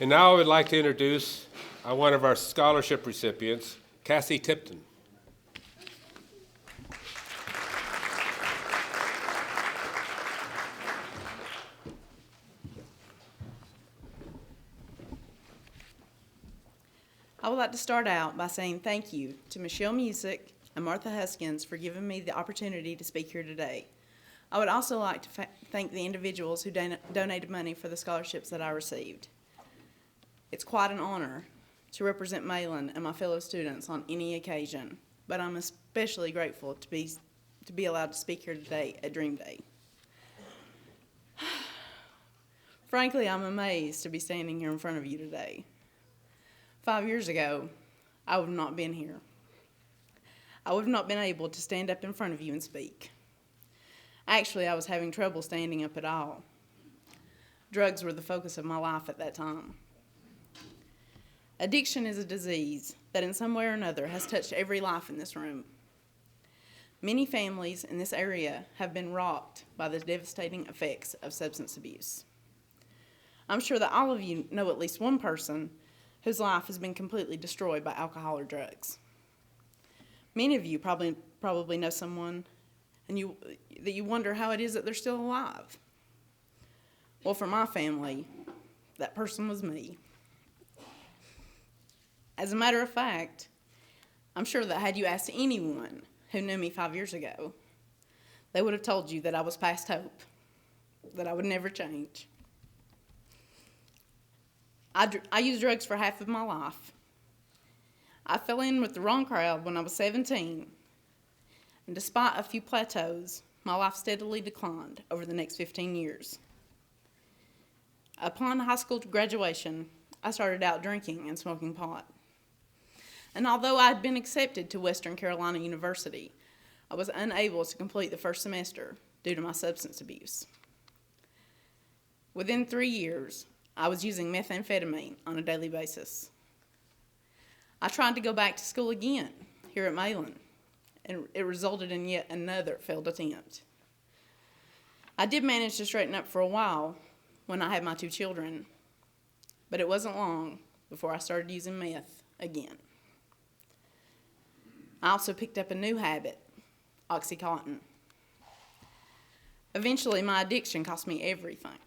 And now I would like to introduce one of our scholarship recipients, Cassie Tipton. I would like to start out by saying thank you to Michelle Music and Martha Huskins for giving me the opportunity to speak here today. I would also like to thank the individuals who donated money for the scholarships that I received. It's quite an honor to represent Mayland and my fellow students on any occasion, but I'm especially grateful to be allowed to speak here today at Dream Day. Frankly, I'm amazed to be standing here in front of you today. 5 years ago, I would have not been here. I would have not been able to stand up in front of you and speak. Actually, I was having trouble standing up at all. Drugs were the focus of my life at that time. Addiction is a disease that in some way or another has touched every life in this room. Many families in this area have been rocked by the devastating effects of substance abuse. I'm sure that all of you know at least one person whose life has been completely destroyed by alcohol or drugs. Many of you probably know someone that you wonder how it is that they're still alive. Well, for my family, that person was me. As a matter of fact, I'm sure that had you asked anyone who knew me 5 years ago, they would have told you that I was past hope, that I would never change. I used drugs for half of my life. I fell in with the wrong crowd when I was 17, and despite a few plateaus, my life steadily declined over the next 15 years. Upon high school graduation, I started out drinking and smoking pot. And although I had been accepted to Western Carolina University, I was unable to complete the first semester due to my substance abuse. Within 3 years, I was using methamphetamine on a daily basis. I tried to go back to school again here at Mayland, and it resulted in yet another failed attempt. I did manage to straighten up for a while when I had my 2 children, but it wasn't long before I started using meth again. I also picked up a new habit, Oxycontin. Eventually, my addiction cost me everything.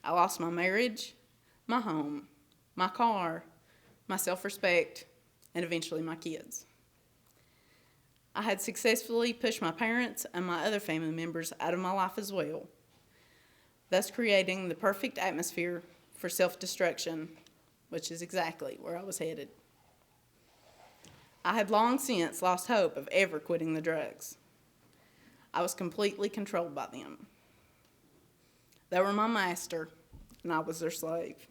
I lost my marriage, my home, my car, my self-respect, and eventually my kids. I had successfully pushed my parents and my other family members out of my life as well, thus creating the perfect atmosphere for self-destruction, which is exactly where I was headed. I had long since lost hope of ever quitting the drugs. I was completely controlled by them. They were my master, and I was their slave.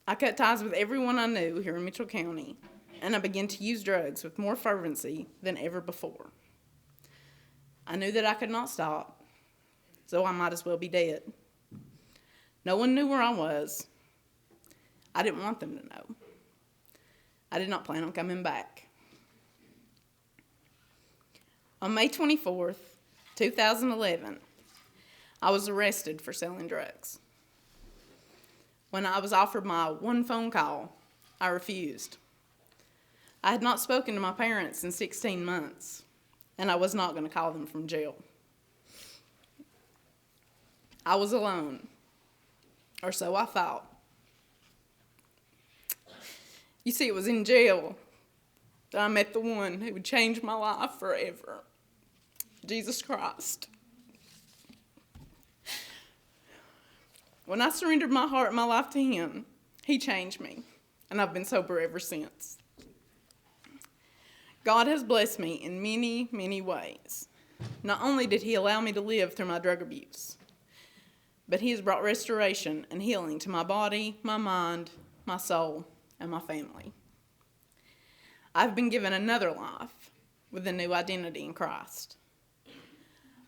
I cut ties with everyone I knew here in Mitchell County, and I began to use drugs with more fervency than ever before. I knew that I could not stop, so I might as well be dead. No one knew where I was. I didn't want them to know. I did not plan on coming back. On May 24th, 2011, I was arrested for selling drugs. When I was offered my one phone call, I refused. I had not spoken to my parents in 16 months, and I was not going to call them from jail. I was alone, or so I thought. You see, it was in jail that I met the one who would change my life forever, Jesus Christ. When I surrendered my heart and my life to Him, He changed me, and I've been sober ever since. God has blessed me in many, many ways. Not only did He allow me to live through my drug abuse, but He has brought restoration and healing to my body, my mind, my soul, and my family. I've been given another life with a new identity in Christ.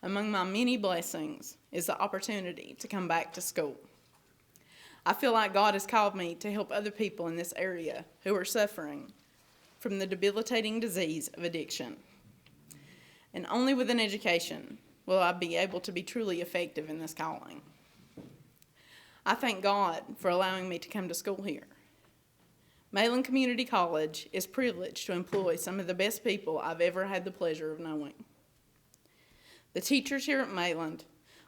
Among my many blessings is the opportunity to come back to school. I feel like God has called me to help other people in this area who are suffering from the debilitating disease of addiction. And only with an education will I be able to be truly effective in this calling. I thank God for allowing me to come to school here. Mayland Community College is privileged to employ some of the best people I've ever had the pleasure of knowing. The teachers here at Mayland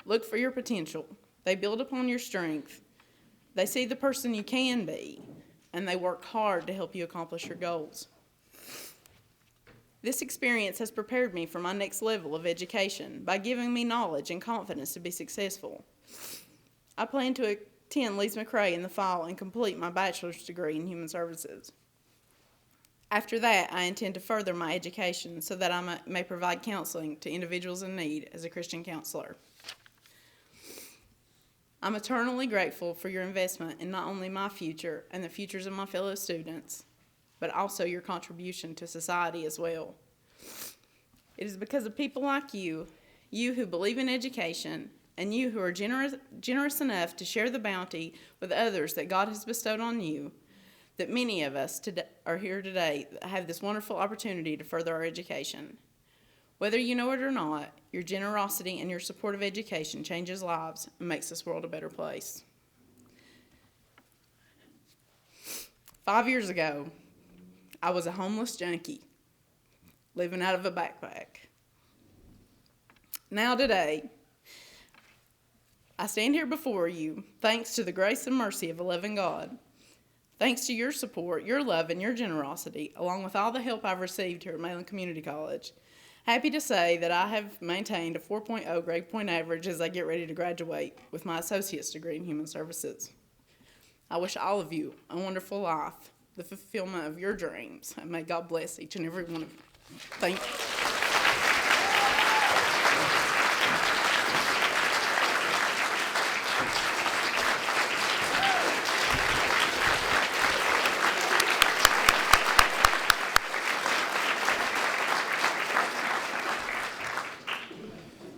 look for your potential. They build upon your strength. They see the person you can be, and they work hard to help you accomplish your goals. This experience has prepared me for my next level of education by giving me knowledge and confidence to be successful. I plan to attend Lees McRae in the fall and complete my bachelor's degree in human services. After that, I intend to further my education so that I may provide counseling to individuals in need as a Christian counselor. I'm eternally grateful for your investment in not only my future and the futures of my fellow students, but also your contribution to society as well. It is because of people like you who believe in education, and you who are generous enough to share the bounty with others that God has bestowed on you, that many of us are here today that have this wonderful opportunity to further our education. Whether you know it or not, your generosity and your support of education changes lives and makes this world a better place. 5 years ago, I was a homeless junkie, living out of a backpack. Now today, I stand here before you thanks to the grace and mercy of a loving God. Thanks to your support, your love, and your generosity, along with all the help I've received here at Mayland Community College. Happy to say that I have maintained a 4.0 grade point average as I get ready to graduate with my associate's degree in human services. I wish all of you a wonderful life, the fulfillment of your dreams, and may God bless each and every one of you. Thank you.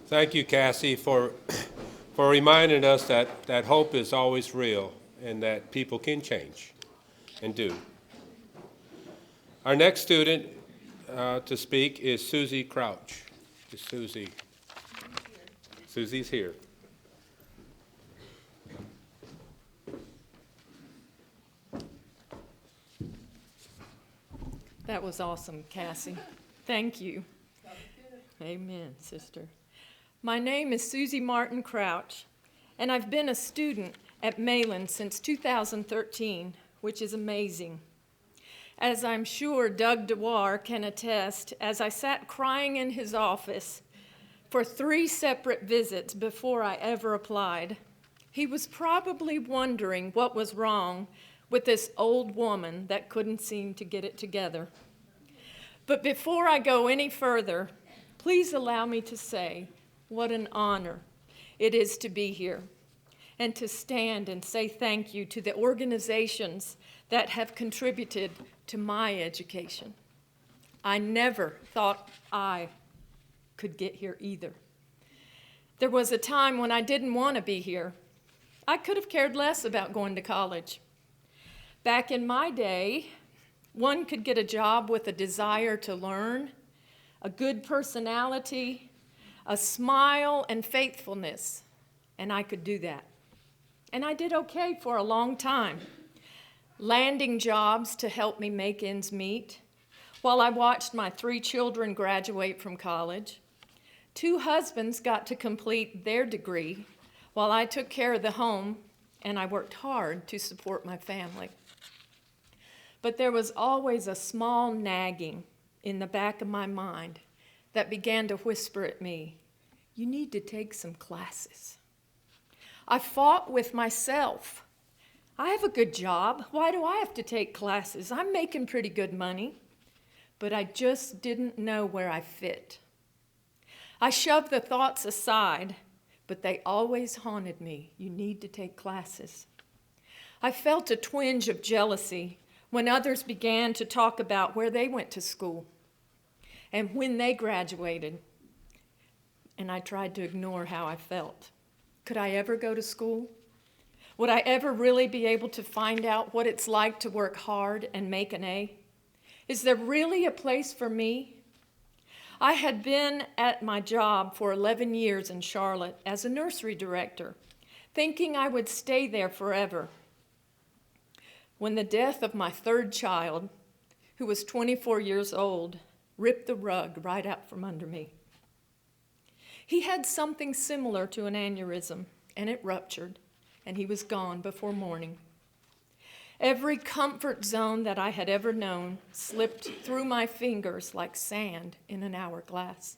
Thank you, Cassie, for reminding us that hope is always real and that people can change and do. Our next student to speak is Susie Crouch. Is Susie? Susie's here. That was awesome, Cassie. Thank you. Amen, sister. My name is Susie Martin Crouch, and I've been a student at Mayland since 2013, which is amazing. As I'm sure Doug DeWar can attest, as I sat crying in his office for 3 separate visits before I ever applied, he was probably wondering what was wrong with this old woman that couldn't seem to get it together. But before I go any further, please allow me to say what an honor it is to be here and to stand and say thank you to the organizations that have contributed to my education. I never thought I could get here either. There was a time when I didn't want to be here. I could have cared less about going to college. Back in my day, one could get a job with a desire to learn, a good personality, a smile, and faithfulness, and I could do that. And I did okay for a long time, landing jobs to help me make ends meet, while I watched my 3 children graduate from college. 2 husbands got to complete their degree, while I took care of the home, and I worked hard to support my family. But there was always a small nagging in the back of my mind that began to whisper at me, "You need to take some classes." I fought with myself. I have a good job. Why do I have to take classes? I'm making pretty good money. But I just didn't know where I fit. I shoved the thoughts aside, but they always haunted me. You need to take classes. I felt a twinge of jealousy when others began to talk about where they went to school and when they graduated, and I tried to ignore how I felt. Could I ever go to school? Would I ever really be able to find out what it's like to work hard and make an A? Is there really a place for me? I had been at my job for 11 years in Charlotte as a nursery director. thinking I would stay there forever. When the death of my third child, who was 24 years old, ripped the rug right out from under me. He had something similar to an aneurysm, and it ruptured, and he was gone before morning. Every comfort zone that I had ever known slipped through my fingers like sand in an hourglass.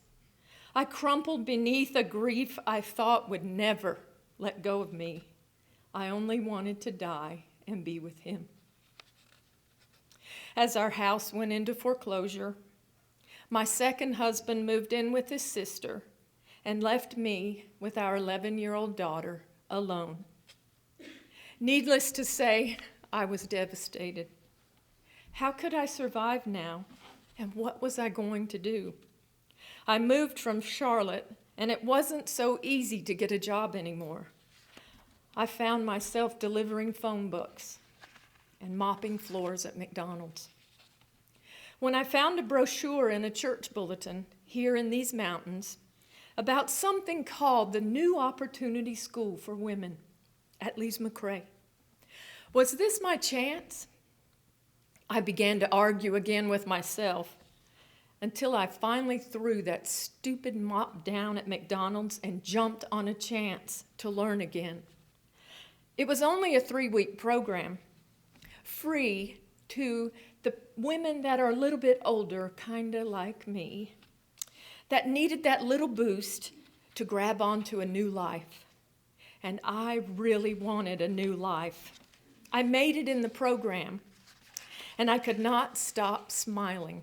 I crumpled beneath a grief I thought would never let go of me. I only wanted to die and be with him. As our house went into foreclosure, my second husband moved in with his sister and left me with our 11-year-old daughter alone. Needless to say, I was devastated. How could I survive now, and what was I going to do? I moved from Charlotte, and it wasn't so easy to get a job anymore. I found myself delivering phone books and mopping floors at McDonald's. When I found a brochure in a church bulletin here in these mountains about something called the New Opportunity School for Women at Lees McRae, was this my chance? I began to argue again with myself until I finally threw that stupid mop down at McDonald's and jumped on a chance to learn again. It was only a 3-week program, free to the women that are a little bit older, kind of like me, that needed that little boost to grab onto a new life. And I really wanted a new life. I made it in the program, and I could not stop smiling,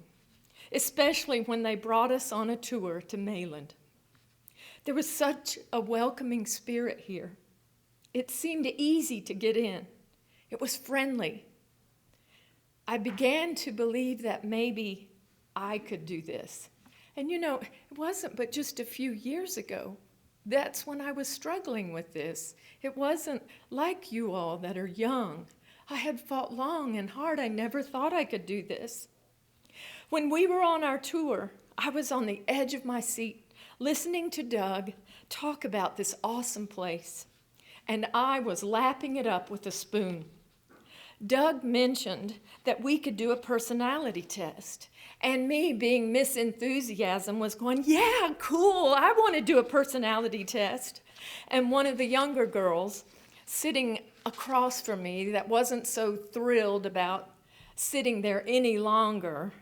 especially when they brought us on a tour to Mayland. There was such a welcoming spirit here. It seemed easy to get in. It was friendly. I began to believe that maybe I could do this. And it wasn't but just a few years ago. That's when I was struggling with this. It wasn't like you all that are young. I had fought long and hard. I never thought I could do this. When we were on our tour, I was on the edge of my seat, listening to Doug talk about this awesome place. And I was lapping it up with a spoon. Doug mentioned that we could do a personality test. And me, being Miss Enthusiasm, was going, yeah, cool, I want to do a personality test. And one of the younger girls sitting across from me that wasn't so thrilled about sitting there any longer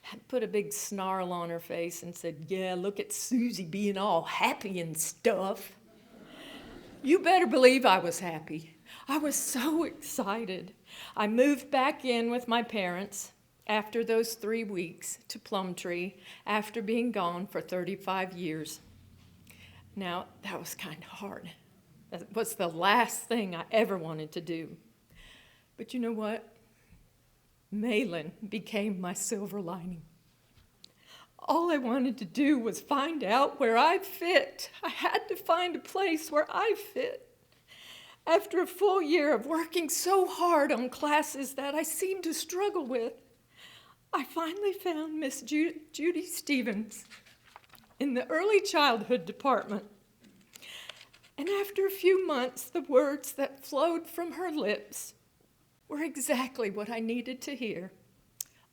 had put a big snarl on her face and said, yeah, look at Susie being all happy and stuff. You better believe I was happy. I was so excited. I moved back in with my parents after those 3 weeks to Plumtree after being gone for 35 years. Now, that was kind of hard. That was the last thing I ever wanted to do. But you know what? Mayland became my silver lining. All I wanted to do was find out where I fit. I had to find a place where I fit. After a full year of working so hard on classes that I seemed to struggle with, I finally found Miss Judy Stevens in the early childhood department. And after a few months, the words that flowed from her lips were exactly what I needed to hear.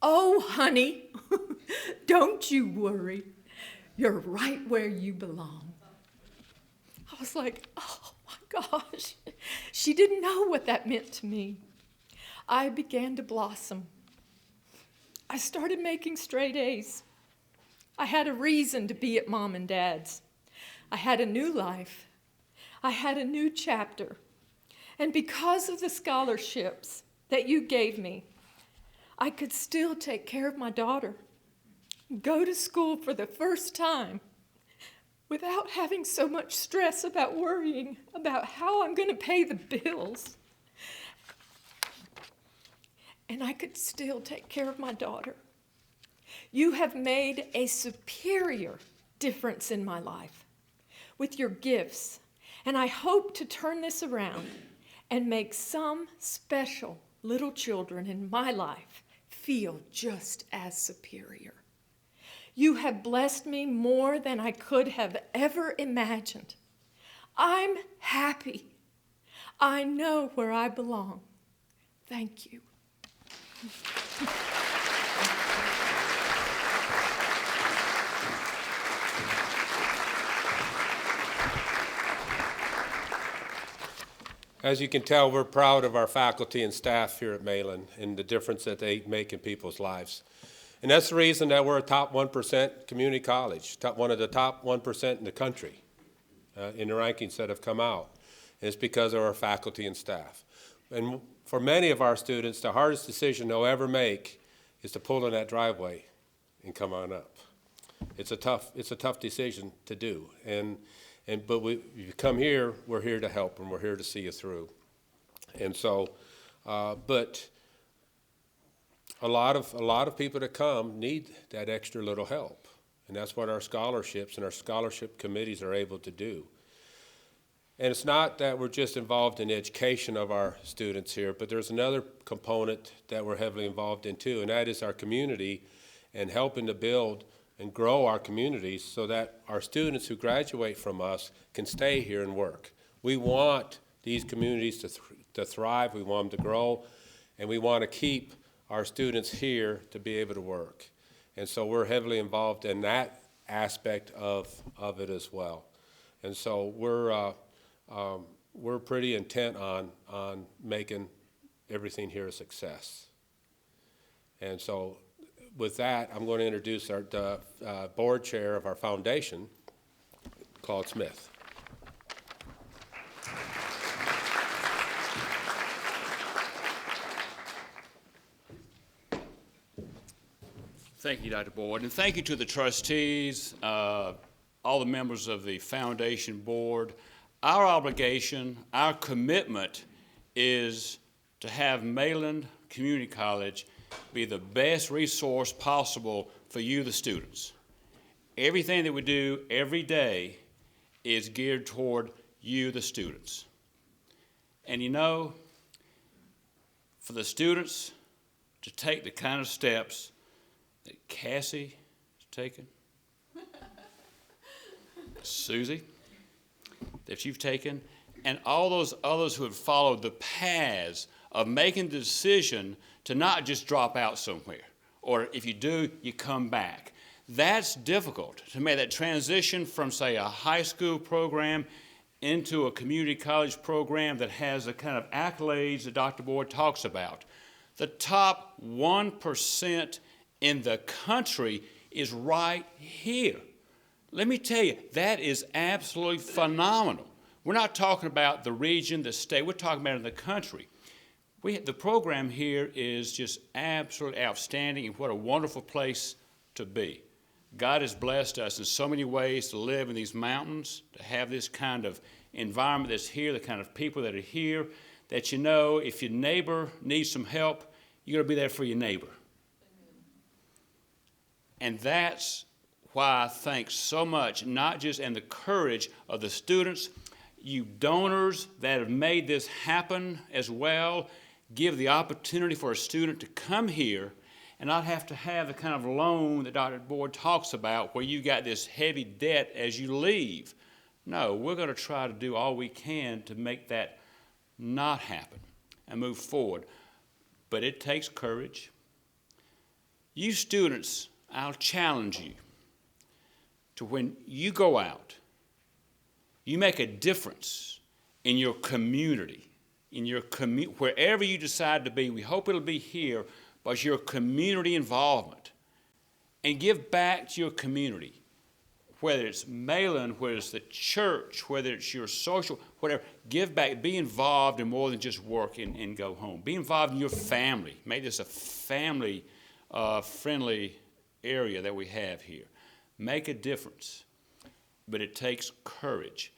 Oh, honey, don't you worry. You're right where you belong. I was like, oh my gosh. She didn't know what that meant to me. I began to blossom. I started making straight A's. I had a reason to be at Mom and Dad's. I had a new life. I had a new chapter. And because of the scholarships that you gave me, I could still take care of my daughter, go to school for the first time without having so much stress about worrying about how I'm going to pay the bills. And I could still take care of my daughter. You have made a superior difference in my life with your gifts, and I hope to turn this around and make some special little children in my life feel just as superior. You have blessed me more than I could have ever imagined. I'm happy. I know where I belong. Thank you. As you can tell, we're proud of our faculty and staff here at Mayland and the difference that they make in people's lives. And that's the reason that we're a top 1% community college, one of the top 1% in the country in the rankings that have come out. And it's because of our faculty and staff. And for many of our students, the hardest decision they'll ever make is to pull in that driveway and come on up. It's a tough decision to do. But if you come here, we're here to help, and we're here to see you through. And so, but a lot of people that come need that extra little help, and that's what our scholarships and our scholarship committees are able to do. And it's not that we're just involved in the education of our students here, but there's another component that we're heavily involved in too, and that is our community and helping to build and grow our communities so that our students who graduate from us can stay here and work. We want these communities to thrive, we want them to grow, and we want to keep our students here to be able to work. And so we're heavily involved in that aspect of it as well. And so we're pretty intent on making everything here a success. And so with that, I'm going to introduce the board chair of our foundation, Claude Smith. Thank you, Dr. Boyd, and thank you to the trustees, all the members of the foundation board. Our obligation, our commitment is to have Mayland Community College be the best resource possible for you, the students. Everything that we do every day is geared toward you, the students. And you know, for the students to take the kind of steps that Cassie has taken, Susie, that you've taken, and all those others who have followed the paths of making the decision to not just drop out somewhere, or if you do, you come back. That's difficult, to make that transition from, say, a high school program into a community college program that has the kind of accolades that Dr. Boyd talks about. The top 1% in the country is right here. Let me tell you, that is absolutely phenomenal. We're not talking about the region, the state, we're talking about in the country. The program here is just absolutely outstanding, and what a wonderful place to be. God has blessed us in so many ways to live in these mountains, to have this kind of environment that's here, the kind of people that are here, that you know if your neighbor needs some help, you're going to be there for your neighbor. And that's why I thank so much, not just in the courage of the students, you donors that have made this happen as well, give the opportunity for a student to come here and not have to have the kind of loan that Dr. Boyd talks about where you got this heavy debt as you leave. No, we're going to try to do all we can to make that not happen and move forward. But it takes courage. You students, I'll challenge you to when you go out, you make a difference in your community, wherever you decide to be. We hope it'll be here, but your community involvement. And give back to your community, whether it's Mayland, whether it's the church, whether it's your social, whatever. Give back, be involved in more than just work and go home. Be involved in your family. Make this a family friendly area that we have here. Make a difference, but it takes courage.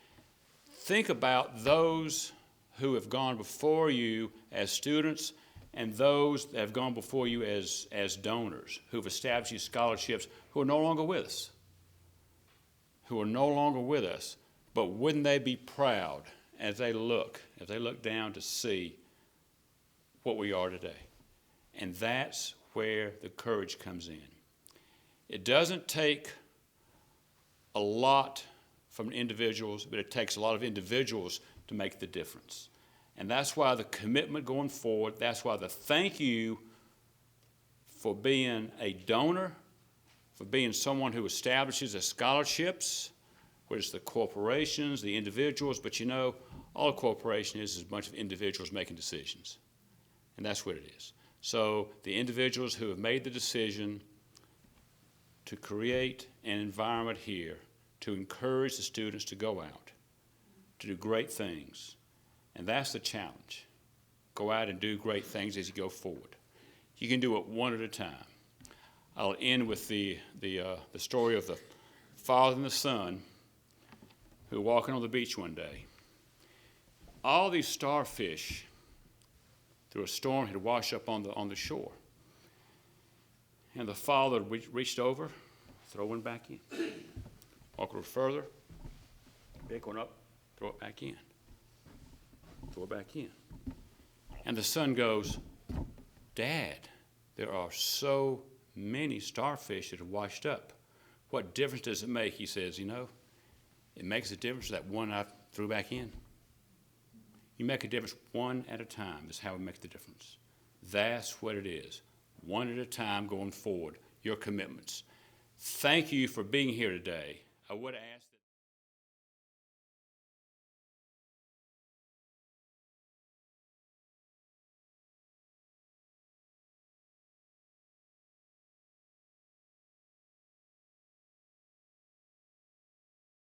Think about those who have gone before you as students and those that have gone before you as donors, who've established these scholarships, who are no longer with us. But wouldn't they be proud as they look down to see what we are today? And that's where the courage comes in. It doesn't take a lot from individuals, but it takes a lot of individuals to make the difference. And that's why the commitment going forward, that's why the thank you for being a donor, for being someone who establishes the scholarships, whether it's the corporations, the individuals, but you know, all a corporation is a bunch of individuals making decisions. And that's what it is. So the individuals who have made the decision to create an environment here to encourage the students to go out, to do great things. And that's the challenge. Go out and do great things as you go forward. You can do it one at a time. I'll end with the story of the father and the son who were walking on the beach one day. All these starfish, through a storm, had washed up on the shore. And the father reached over, throw one back in. Walk a little further, pick one up, throw it back in. Throw it back in. And the son goes, Dad, there are so many starfish that have washed up. What difference does it make? He says, you know, it makes a difference that one I threw back in. You make a difference one at a time is how it makes the difference. That's what it is. One at a time going forward, your commitments. Thank you for being here today. I would ask.